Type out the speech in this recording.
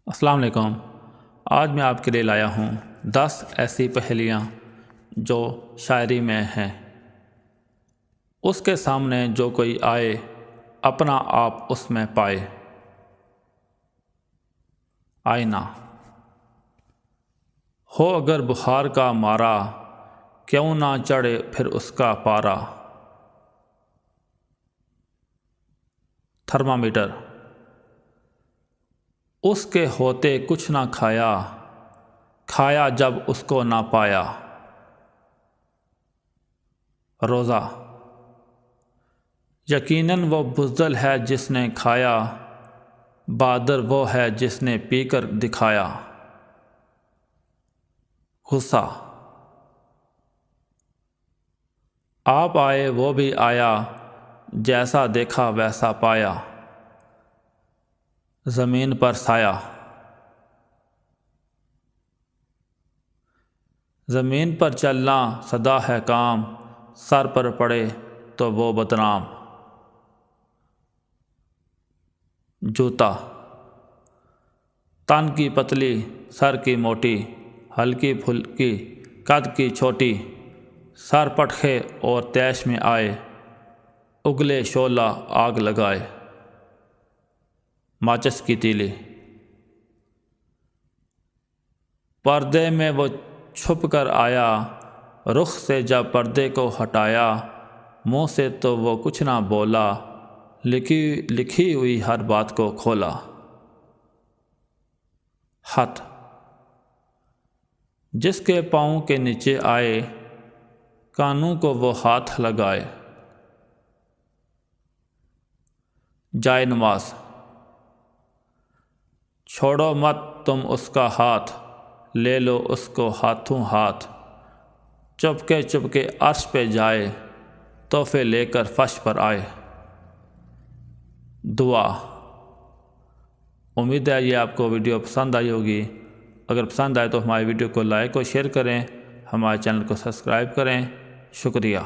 السلام علیکم۔ آج میں آپ کے لیے لایا ہوں 10 ایسی پہیلیاں جو شاعری میں ہیں۔ اس کے سامنے جو کوئی آئے اپنا آپ اس میں پائے۔ آئینہ ہو اگر بخار کا مارا، کیوں نہ چڑھے پھر اس کا پارا۔ تھرمامیٹر اس کے ہوتے کچھ نہ کھایا، کھایا جب اس کو نہ پایا۔ روزہ یقیناً وہ بزدل ہے جس نے کھایا، بہادر وہ ہے جس نے پی کر دکھایا۔ غصہ آپ آئے وہ بھی آیا، جیسا دیکھا ویسا پایا۔ زمین پر سایہ زمین پر چلنا سدا ہے کام، سر پر پڑے تو وہ بدنام۔ جوتا تن کی پتلی سر کی موٹی، ہلکی پھلکی قد کی چھوٹی۔ سر پٹخے اور تیش میں آئے، اگلے شعلہ آگ لگائے۔ ماچس کی تیلی پردے میں وہ چھپ کر آیا، رخ سے جب پردے کو ہٹایا۔ منہ سے تو وہ کچھ نہ بولا، لکھی ہوئی ہر بات کو کھولا۔ ہاتھ جس کے پاؤں کے نیچے آئے، کانوں کو وہ ہاتھ لگائے۔ جائے نماز چھوڑو مت تم اس کا ہاتھ، لے لو اس کو ہاتھوں ہاتھ۔ چپکے عرش پہ جائے، تحفے لے کر فرش پر آئے۔ دعا امید ہے یہ آپ کو ویڈیو پسند آئی ہوگی۔ اگر پسند آئے تو ہماری ویڈیو کو لائک اور شیئر کریں، ہمارے چینل کو سبسکرائب کریں۔ شکریہ۔